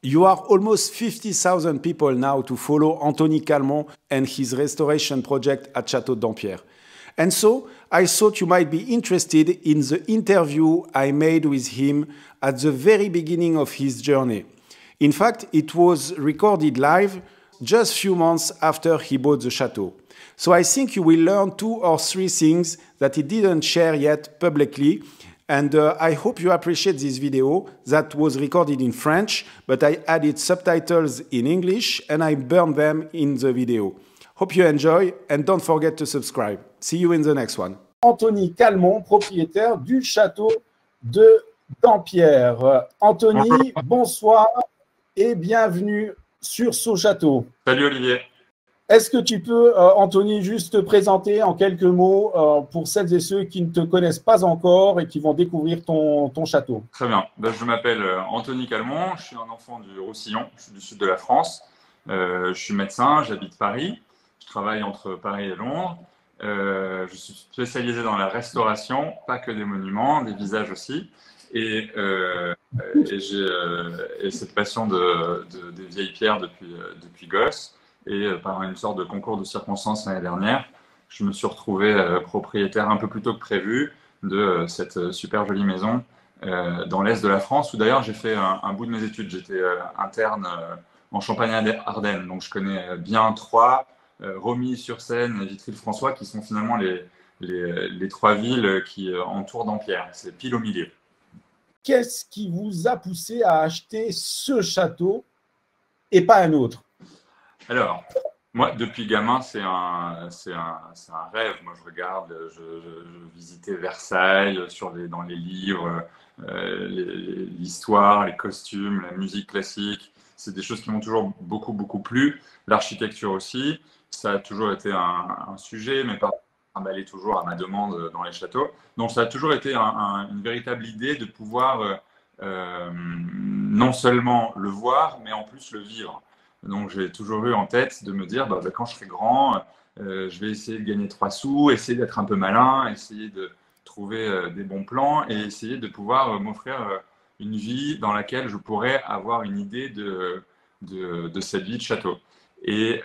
You are almost 50,000 people now to follow Anthony Calmont and his restoration project at Château de Dampierre. And so I thought you might be interested in the interview I made with him at the very beginning of his journey. In fact, it was recorded live just a few months after he bought the chateau. So I think you will learn 2 or 3 things that he didn't share yet publicly. And I hope you appreciate this video that was recorded in French, but I added subtitles in English and I burned them in the video. Hope you enjoy and don't forget to subscribe. See you in the next one. Anthony Calmont, propriétaire du château de Dampierre. Anthony, bonsoir et bienvenue sur So Château. Salut Olivier. Est-ce que tu peux, Anthony, juste te présenter en quelques mots pour celles et ceux qui ne te connaissent pas encore et qui vont découvrir ton château? Très bien. Je m'appelle Anthony Calmont, je suis un enfant du Roussillon, je suis du sud de la France. Je suis médecin, j'habite Paris, je travaille entre Paris et Londres. Je suis spécialisé dans la restauration, pas que des monuments, des visages aussi. Et j'ai cette passion des vieilles pierres depuis gosse. Et par une sorte de concours de circonstances l'année dernière, je me suis retrouvé propriétaire un peu plus tôt que prévu de cette super jolie maison dans l'est de la France, où d'ailleurs j'ai fait un bout de mes études. J'étais interne en Champagne-Ardenne, donc je connais bien Troyes, Romilly-sur-Seine et Vitry-le-François, qui sont finalement les 3 villes qui entourent Dampierre. C'est pile au milieu. Qu'est-ce qui vous a poussé à acheter ce château et pas un autre? Alors, moi, depuis gamin, c'est un rêve. Moi, je regarde, je visitais Versailles dans les livres, l'histoire, les costumes, la musique classique. C'est des choses qui m'ont toujours beaucoup plu. L'architecture aussi, ça a toujours été un sujet, mais pas emballé toujours à ma demande dans les châteaux. Donc, ça a toujours été une véritable idée de pouvoir non seulement le voir, mais en plus le vivre. Donc, j'ai toujours eu en tête de me dire, quand je serai grand, je vais essayer de gagner 3 sous, essayer d'être un peu malin, essayer de trouver des bons plans et essayer de pouvoir m'offrir une vie dans laquelle je pourrais avoir une idée de cette vie de château. Et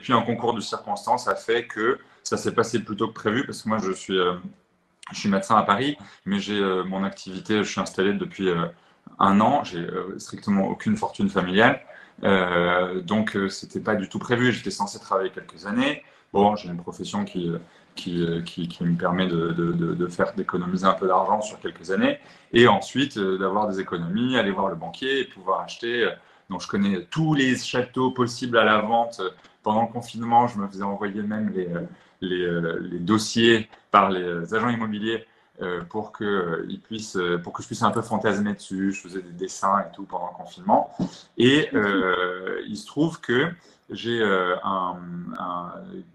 puis, un concours de circonstances a fait que ça s'est passé plus tôt que prévu, parce que moi, je suis médecin à Paris, mais j'ai mon activité, je suis installé depuis 1 an, j'ai strictement aucune fortune familiale. Donc, c'était pas du tout prévu. J'étais censé travailler quelques années. Bon, j'ai une profession qui me permet d'économiser un peu d'argent sur quelques années et ensuite d'avoir des économies, aller voir le banquier et pouvoir acheter. Donc, je connais tous les châteaux possibles à la vente. Pendant le confinement, je me faisais envoyer même les dossiers par les agents immobiliers pour que je puisse un peu fantasmer dessus. Je faisais des dessins et tout pendant le confinement. Et il se trouve que j'ai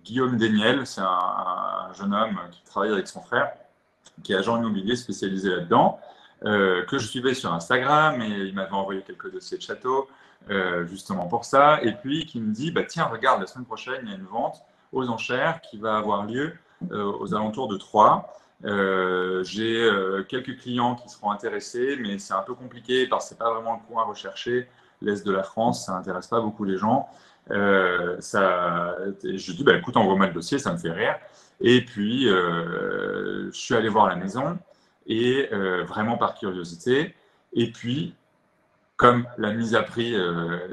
Guillaume Desniel, c'est un jeune homme qui travaille avec son frère, qui est agent immobilier spécialisé là-dedans, que je suivais sur Instagram, et il m'avait envoyé quelques dossiers de château, justement pour ça. Et puis qui me dit, tiens, regarde, la semaine prochaine, il y a une vente aux enchères qui va avoir lieu aux alentours de Troyes. J'ai quelques clients qui seront intéressés, mais c'est un peu compliqué parce que c'est pas vraiment le coin recherché. L'Est de la France, ça n'intéresse pas beaucoup les gens. Je dis, écoute, envoie-moi le dossier, ça me fait rire. Et puis, je suis allé voir la maison, et vraiment par curiosité. Et puis, comme la mise à prix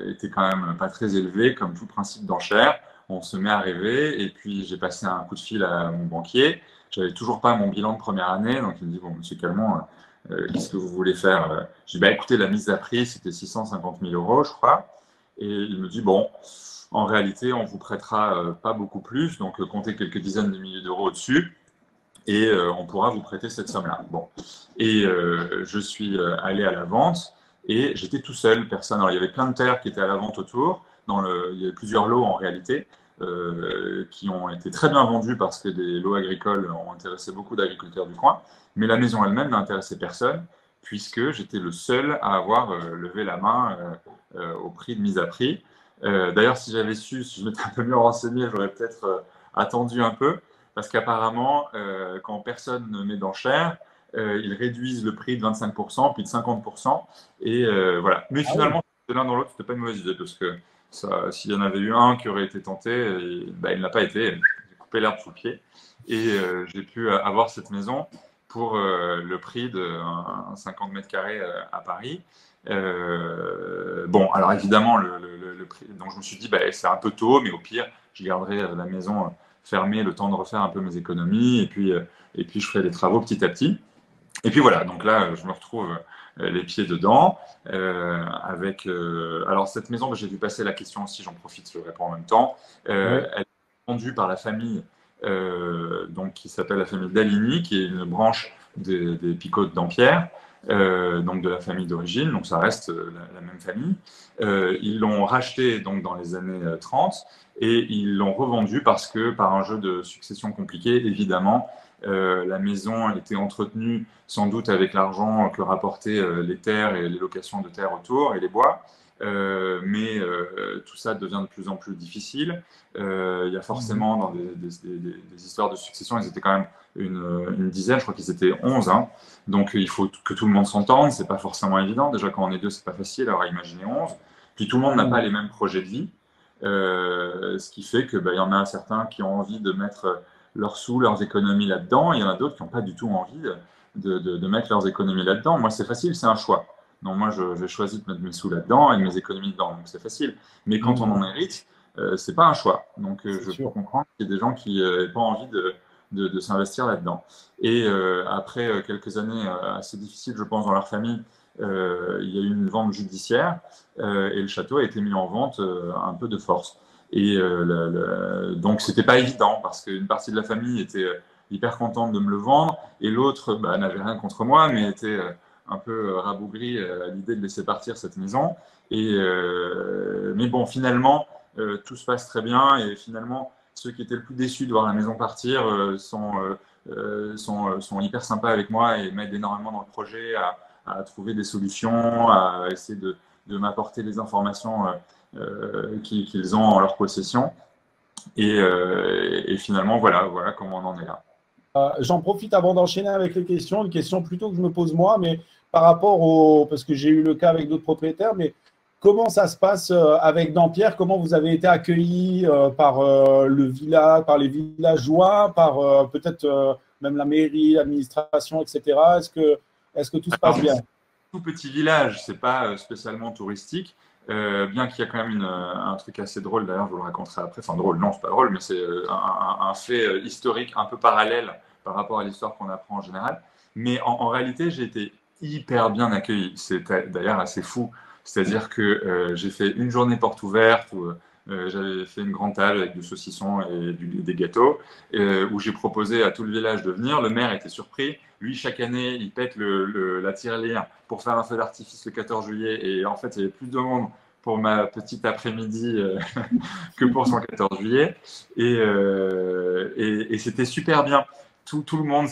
était quand même pas très élevée, comme tout principe d'enchère, on se met à rêver. Et puis, j'ai passé un coup de fil à mon banquier. J'avais toujours pas mon bilan de première année, donc il me dit, bon, monsieur Calmont, qu'est-ce que vous voulez faire? Je dis, écoutez, la mise à prix, c'était 650 000 €, je crois. Et il me dit, bon, en réalité, on vous prêtera pas beaucoup plus, donc comptez quelques dizaines de milliers d'euros au-dessus, et on pourra vous prêter cette somme-là. Bon. Et je suis allé à la vente, et j'étais tout seul, personne. Alors, il y avait plein de terres qui étaient à la vente autour, il y avait plusieurs lots en réalité, qui ont été très bien vendus parce que des lots agricoles ont intéressé beaucoup d'agriculteurs du coin, mais la maison elle-même n'a intéressé personne, puisque j'étais le seul à avoir levé la main au prix de mise à prix. D'ailleurs, si j'avais su, si je m'étais un peu mieux renseigné, j'aurais peut-être attendu un peu, parce qu'apparemment, quand personne ne met d'enchères, ils réduisent le prix de 25%, puis de 50%. Et voilà. Mais finalement, l'un dans l'autre, c'était pas une mauvaise idée parce que s'il y en avait eu un qui aurait été tenté, il ne l'a pas été. J'ai coupé l'herbe sous le pied et j'ai pu avoir cette maison pour le prix de 50 mètres carrés à Paris. Bon, alors évidemment, le prix, donc je me suis dit, c'est un peu tôt, mais au pire, je garderai la maison fermée le temps de refaire un peu mes économies et puis je ferai des travaux petit à petit. Et puis voilà, donc là, je me retrouve les pieds dedans. Alors, cette maison, j'ai vu passer la question aussi, j'en profite, je réponds en même temps. Elle est vendue par la famille donc, qui s'appelle la famille Daligny, qui est une branche des Picot de Dampierre, donc de la famille d'origine, donc ça reste la même famille. Ils l'ont racheté donc, dans les années 30 et ils l'ont revendu parce que, par un jeu de succession compliqué, évidemment, la maison était entretenue sans doute avec l'argent que rapportaient les terres et les locations de terres autour et les bois. Mais tout ça devient de plus en plus difficile. Il y a forcément dans des histoires de succession, ils étaient quand même une dizaine, je crois qu'ils étaient 11. Hein. Donc il faut que tout le monde s'entende, c'est pas forcément évident. Déjà quand on est deux, c'est pas facile, alors imaginez 11. Puis tout le monde n'a pas les mêmes projets de vie. Ce qui fait que y en a certains qui ont envie de mettre leurs sous, leurs économies là-dedans, et il y en a d'autres qui n'ont pas du tout envie de mettre leurs économies là-dedans. Moi, c'est facile, c'est un choix. Donc moi, j'ai choisi de mettre mes sous là-dedans et mes économies dedans, donc c'est facile. Mais quand on en hérite, c'est pas un choix. Donc je peux comprendre qu'il y a des gens qui n'ont pas envie de s'investir là-dedans. Et après quelques années assez difficiles, je pense, dans leur famille, il y a eu une vente judiciaire et le château a été mis en vente un peu de force. Et donc, c'était pas évident parce qu'une partie de la famille était hyper contente de me le vendre et l'autre n'avait rien contre moi, mais était un peu rabougrie à l'idée de laisser partir cette maison. Mais bon, finalement, tout se passe très bien et finalement, ceux qui étaient le plus déçus de voir la maison partir sont hyper sympas avec moi et m'aident énormément dans le projet à trouver des solutions, à essayer de m'apporter les informations qu'ils ont en leur possession. Et finalement, voilà comment on en est là. J'en profite avant d'enchaîner avec les questions, une question plutôt que je me pose moi, mais par rapport parce que j'ai eu le cas avec d'autres propriétaires, mais comment ça se passe avec Dampierre? Comment vous avez été accueillis par le village, par les villageois, par peut-être même la mairie, l'administration, etc. Est-ce que tout se passe bien? Tout petit village, c'est pas spécialement touristique. Bien qu'il y a quand même un truc assez drôle, d'ailleurs, je vous le raconterai après. Enfin, drôle, non, c'est pas drôle, mais c'est un fait historique un peu parallèle par rapport à l'histoire qu'on apprend en général. Mais en réalité, j'ai été hyper bien accueilli. C'est d'ailleurs assez fou. C'est-à-dire que j'ai fait une journée porte ouverte où j'avais fait une grande table avec du saucisson et des gâteaux, où j'ai proposé à tout le village de venir. Le maire était surpris. Lui, chaque année, il pète la tirelire pour faire un feu d'artifice le 14 juillet. Et en fait, il y avait plus de monde pour ma petite après-midi que pour son 14 juillet. Et c'était super bien. Tout le monde,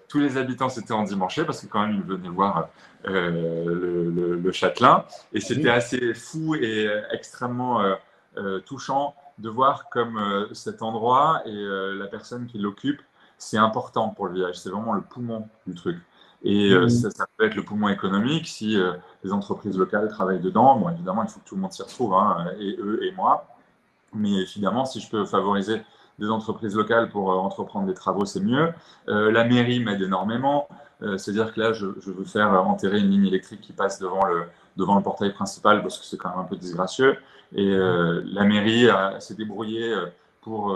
tous les habitants s'étaient endimanchés parce que quand même, ils venaient voir le châtelain. Et c'était assez fou et extrêmement touchant de voir comme cet endroit et la personne qui l'occupe, c'est important pour le village. C'est vraiment le poumon du truc. Et ça peut être le poumon économique si les entreprises locales travaillent dedans. Bon, évidemment, il faut que tout le monde s'y retrouve, hein, et eux et moi. Mais évidemment, si je peux favoriser des entreprises locales pour entreprendre des travaux, c'est mieux. La mairie m'aide énormément. C'est-à-dire que là, je veux faire enterrer une ligne électrique qui passe devant le portail principal parce que c'est quand même un peu disgracieux. Et la mairie s'est débrouillée pour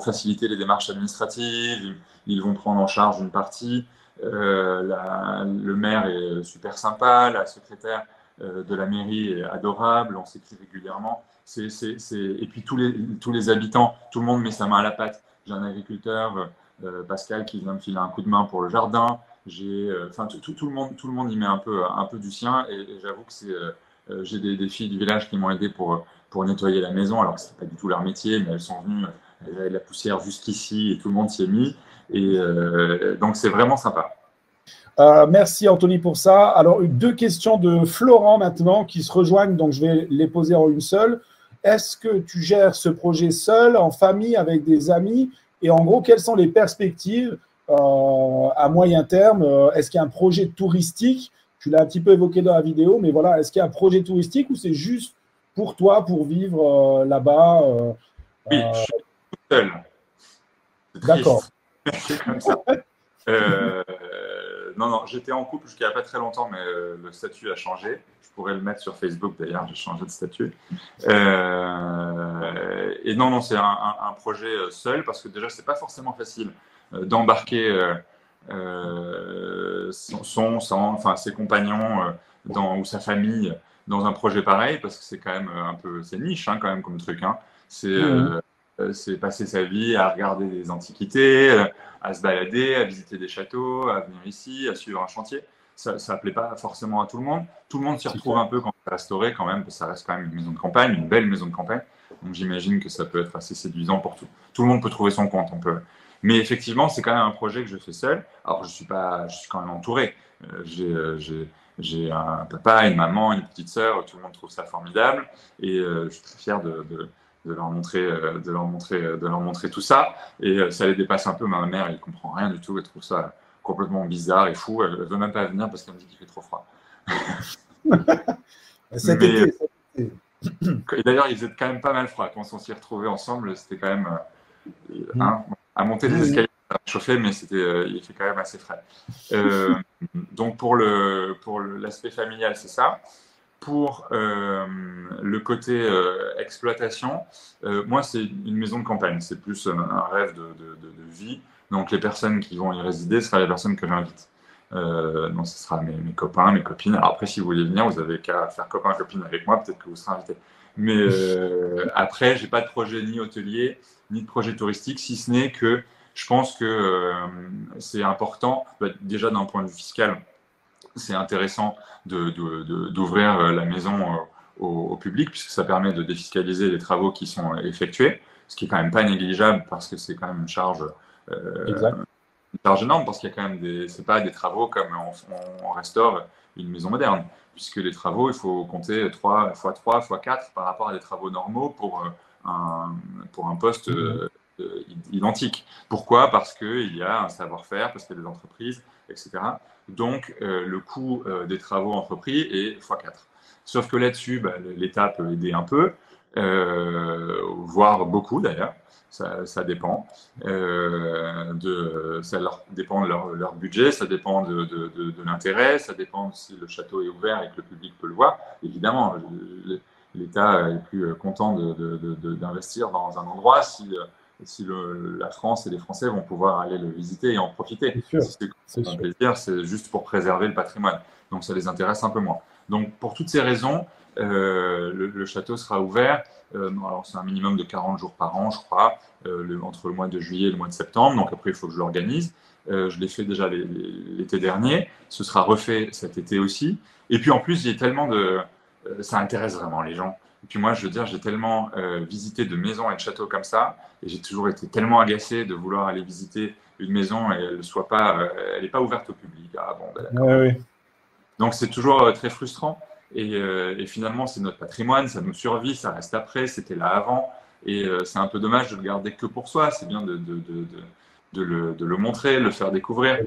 faciliter les démarches administratives. Ils vont prendre en charge une partie. Le maire est super sympa, la secrétaire de la mairie est adorable, on s'écrit régulièrement. Et puis tous les habitants, tout le monde met sa main à la pâte. J'ai un agriculteur, Pascal, qui vient me filer un coup de main pour le jardin. Tout le monde y met un peu du sien. Et j'avoue que j'ai des filles du village qui m'ont aidé pour nettoyer la maison, alors que ce n'est pas du tout leur métier, mais elles sont venues, elles avaient de la poussière jusqu'ici et tout le monde s'y est mis. Et donc, c'est vraiment sympa. Merci Anthony pour ça. Alors, deux questions de Florent maintenant qui se rejoignent, donc je vais les poser en une seule. Est-ce que tu gères ce projet seul, en famille, avec des amis? Et en gros, quelles sont les perspectives à moyen terme, est-ce qu'il y a un projet touristique? Tu l'as un petit peu évoqué dans la vidéo, mais voilà, est-ce qu'il y a un projet touristique ou c'est juste pour toi, pour vivre là-bas Oui, je suis tout seul. D'accord. C'est comme ça. Non, j'étais en couple jusqu'à il n'y a pas très longtemps, mais le statut a changé. Je pourrais le mettre sur Facebook d'ailleurs, j'ai changé de statut. Et non, c'est un projet seul parce que déjà, c'est pas forcément facile d'embarquer ses compagnons ou sa famille dans un projet pareil parce que c'est quand même c'est niche hein, quand même comme truc. Hein. C'est passer sa vie à regarder des antiquités, à se balader, à visiter des châteaux, à venir ici, à suivre un chantier. Ça ne plaît pas forcément à tout le monde. Tout le monde s'y retrouve un peu quand c'est restauré quand même, parce que ça reste quand même une maison de campagne, une belle maison de campagne. Donc j'imagine que ça peut être assez séduisant pour tout. Tout le monde peut trouver son compte. Mais effectivement, c'est quand même un projet que je fais seul. Alors je suis quand même entouré. J'ai un papa, une maman, une petite sœur. Tout le monde trouve ça formidable. Et je suis très fier de leur montrer tout ça. Et ça les dépasse un peu. Ma mère, elle ne comprend rien du tout. Elle trouve ça complètement bizarre et fou. Elle ne veut même pas venir parce qu'elle me dit qu'il fait trop froid. Et d'ailleurs, il faisait quand même pas mal froid. Quand on s'y retrouvait ensemble, c'était quand même à monter les escaliers, ça chauffait, mais il fait quand même assez frais. Donc pour l'aspect familial, c'est ça. Pour le côté exploitation, moi, c'est une maison de campagne. C'est plus un rêve de vie. Donc, les personnes qui vont y résider seront les personnes que j'invite. Donc, ce sera mes copains, mes copines. Alors, après, si vous voulez venir, vous avez qu'à faire copain-copine avec moi. Peut-être que vous serez invité. Mais après, je n'ai pas de projet ni hôtelier, ni de projet touristique, si ce n'est que je pense que c'est important, déjà d'un point de vue fiscal, c'est intéressant d'ouvrir la maison au public, puisque ça permet de défiscaliser les travaux qui sont effectués, ce qui est quand même pas négligeable parce que c'est quand même une charge énorme, parce qu'il y a quand même c'est pas des travaux comme on restaure une maison moderne, puisque les travaux, il faut compter 3 x 3 x 4 par rapport à des travaux normaux pour un poste identique. Pourquoi? Parce qu'il y a un savoir-faire, parce qu'il y a des entreprises, etc. Donc, le coût des travaux entrepris est x4. Sauf que là-dessus, l'État peut aider un peu, voire beaucoup d'ailleurs. Ça dépend. Ça dépend de leur budget, ça dépend de l'intérêt, ça dépend si le château est ouvert et que le public peut le voir. Évidemment, l'État est plus content d'investir dans un endroit si la France et les Français vont pouvoir aller le visiter et en profiter. Si c'est un plaisir, c'est juste pour préserver le patrimoine. Donc ça les intéresse un peu moins. Donc pour toutes ces raisons, le château sera ouvert. Alors c'est un minimum de 40 jours par an, je crois, entre le mois de juillet et le mois de septembre. Donc après, il faut que je l'organise. Je l'ai fait déjà l'été dernier. Ce sera refait cet été aussi. Et puis en plus, il y a tellement ça intéresse vraiment les gens. Et puis moi, je veux dire, j'ai tellement visité de maisons et de châteaux comme ça, et j'ai toujours été tellement agacé de vouloir aller visiter une maison et elle n'est pas ouverte au public. Ah bon, d'accord. Oui. Donc c'est toujours très frustrant. Et finalement, c'est notre patrimoine, ça nous survit, ça reste après, c'était là avant. Et c'est un peu dommage de le garder que pour soi. C'est bien de le montrer, le faire découvrir.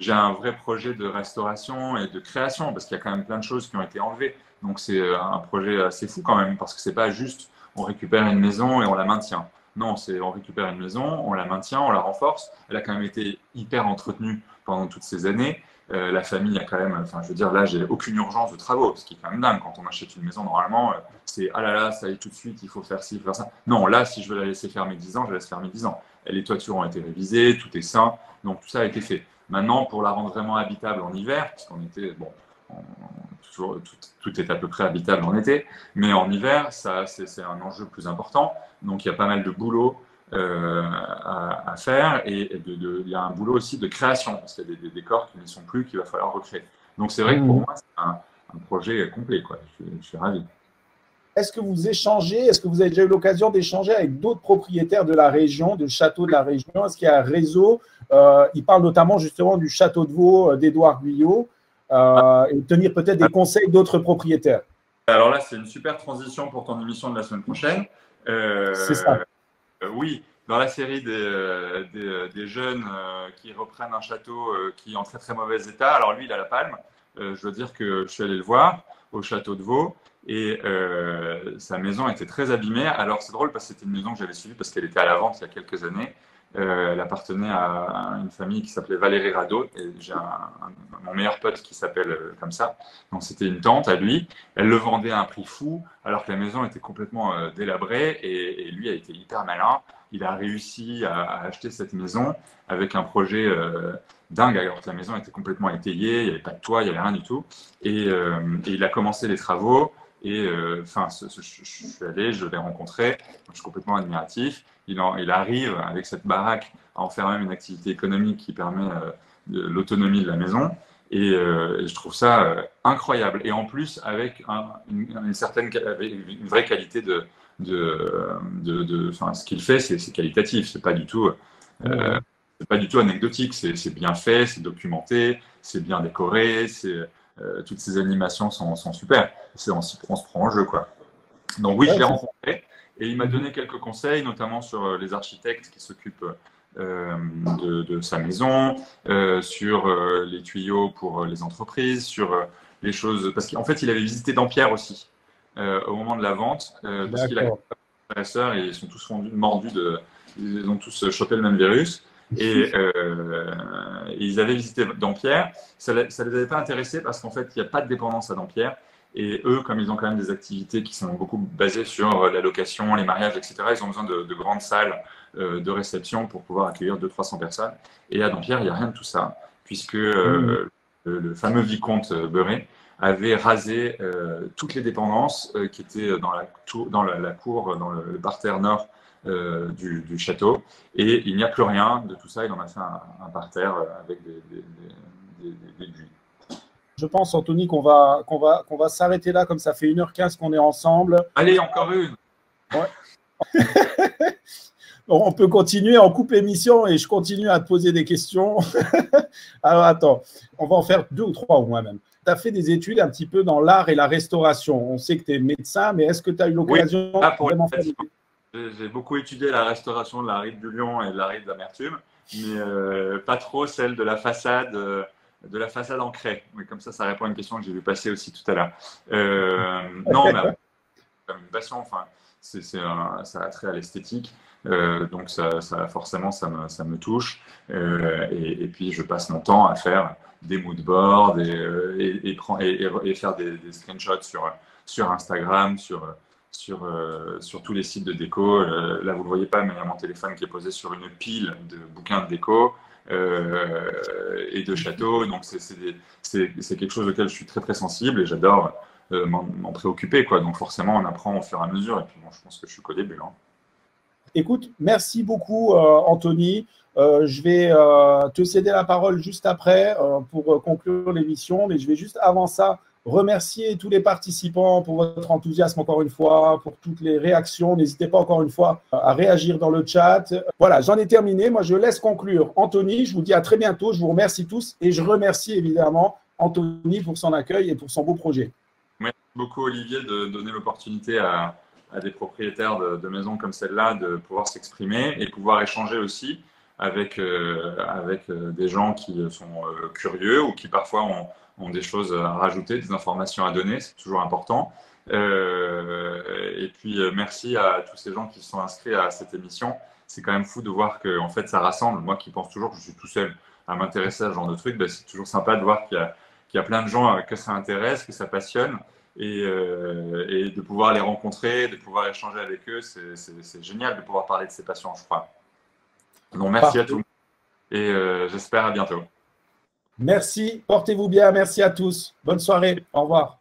J'ai un vrai projet de restauration et de création parce qu'il y a quand même plein de choses qui ont été enlevées. Donc c'est un projet assez fou quand même parce que c'est pas juste on récupère une maison et on la maintient. Non, c'est on récupère une maison, on la maintient, on la renforce. Elle a quand même été hyper entretenue pendant toutes ces années. La famille a quand même, enfin je veux dire, là j'ai aucune urgence de travaux, ce qui est quand même dingue. Quand on achète une maison, normalement, c'est ah là là, ça y est tout de suite, il faut faire ci, il faut faire ça. Non, là, si je veux la laisser faire mes 10 ans, je la laisse faire mes 10 ans. Les toitures ont été révisées, tout est sain, donc tout ça a été fait. Maintenant, pour la rendre vraiment habitable en hiver, puisqu'on était, bon, tout est à peu près habitable en été, mais en hiver, c'est un enjeu plus important. Donc il y a pas mal de boulot à faire et il y a un boulot aussi de création, parce qu'il y a des décors qui ne sont plus, qu'il va falloir recréer. Donc c'est vrai que pour moi, c'est un projet complet, quoi. Je suis ravi. Est-ce que vous échangez, est-ce que vous avez déjà eu l'occasion d'échanger avec d'autres propriétaires de la région, de châteaux de la région? Est-ce qu'il y a un réseau? Il parle notamment justement du château de Vaux d'Édouard Guyot et tenir peut-être des conseils d'autres propriétaires. Alors là, c'est une super transition pour ton émission de la semaine prochaine. C'est ça. Oui, dans la série des jeunes qui reprennent un château qui est en très très mauvais état. Alors lui, il a la palme. Je dois dire que je suis allé le voir au château de Vaux et sa maison était très abîmée. Alors c'est drôle parce que c'était une maison que j'avais suivie parce qu'elle était à la vente il y a quelques années. Elle appartenait à une famille qui s'appelait Valérie Radeau et j'ai mon meilleur pote qui s'appelle comme ça. Donc c'était une tante à lui. Elle le vendait à un prix fou alors que la maison était complètement délabrée et lui a été hyper malin. Il a réussi à acheter cette maison avec un projet dingue alors que la maison était complètement étayée, il n'y avait pas de toit, il n'y avait rien du tout. Et il a commencé les travaux. Et enfin, je suis allé, je l'ai rencontré, je suis complètement admiratif. Il arrive avec cette baraque à en faire même une activité économique qui permet l'autonomie de la maison. Et je trouve ça incroyable. Et en plus, avec une vraie qualité enfin, ce qu'il fait, c'est qualitatif. C'est pas du tout anecdotique. C'est bien fait, c'est documenté, c'est bien décoré. Toutes ces animations sont super. On se prend en jeu, quoi. Donc oui, je l'ai rencontré et il m'a donné quelques conseils, notamment sur les architectes qui s'occupent de sa maison, sur les tuyaux pour les entreprises, sur les choses. Parce qu'en fait, il avait visité Dampierre aussi au moment de la vente, parce qu'il a frères et sœurs et ils sont tous mordus ils ont tous chopé le même virus. Et ils avaient visité Dampierre. Ça ne les avait pas intéressés parce qu'en fait, il n'y a pas de dépendance à Dampierre. Et eux, comme ils ont quand même des activités qui sont beaucoup basées sur la location, les mariages, etc., ils ont besoin de grandes salles de réception pour pouvoir accueillir 200-300 personnes. Et à Dampierre, il n'y a rien de tout ça, puisque le fameux vicomte Beuret avait rasé toutes les dépendances qui étaient dans la cour, dans le parterre nord du château. Et il n'y a plus rien de tout ça. Il en a fait un parterre avec des buis. Je pense, Anthony, qu'on va s'arrêter là, comme ça fait 1h15 qu'on est ensemble. Allez, encore une. Ouais. On peut continuer, on coupe l'émission et je continue à te poser des questions. Alors attends, on va en faire 2 ou 3 au moins même. Tu as fait des études un petit peu dans l'art et la restauration. On sait que tu es médecin, mais est-ce que tu as eu l'occasion de vraiment faire des... J'ai beaucoup étudié la restauration de la ride du Lion et de la ride d'Amertume, mais pas trop celle de la façade en craie. Oui, comme ça répond à une question que j'ai vu passer aussi tout à l'heure. Non, mais comme une passion, enfin, ça a trait à l'esthétique, donc forcément ça me touche. Et puis je passe mon temps à faire des mood boards et faire des screenshots sur Instagram, sur tous les sites de déco. Là, vous ne le voyez pas, mais il y a mon téléphone qui est posé sur une pile de bouquins de déco et de châteaux. Donc, c'est quelque chose auquel je suis très, très sensible et j'adore m'en préoccuper, quoi. Donc, forcément, on apprend au fur et à mesure. Et puis, bon, je pense que je suis qu'au début. Hein. Écoute, merci beaucoup, Anthony. Je vais te céder la parole juste après pour conclure l'émission, mais je vais juste avant ça remercier tous les participants pour votre enthousiasme encore une fois, pour toutes les réactions. N'hésitez pas encore une fois à réagir dans le chat. Voilà, j'en ai terminé. Moi, je laisse conclure Anthony. Je vous dis à très bientôt. Je vous remercie tous et je remercie évidemment Anthony pour son accueil et pour son beau projet. Merci beaucoup, Olivier, de donner l'opportunité à des propriétaires de maisons comme celle-là de pouvoir s'exprimer et pouvoir échanger aussi avec des gens qui sont curieux ou qui parfois ont des choses à rajouter, des informations à donner, c'est toujours important. Et puis, merci à tous ces gens qui se sont inscrits à cette émission. C'est quand même fou de voir que en fait, ça rassemble. Moi qui pense toujours que je suis tout seul à m'intéresser à ce genre de trucs, ben, c'est toujours sympa de voir qu'il y a plein de gens que ça intéresse, que ça passionne. Et de pouvoir les rencontrer, de pouvoir échanger avec eux, c'est génial de pouvoir parler de ces passions, je crois. Donc, merci à tous et j'espère à bientôt. Merci, portez-vous bien, merci à tous. Bonne soirée, au revoir.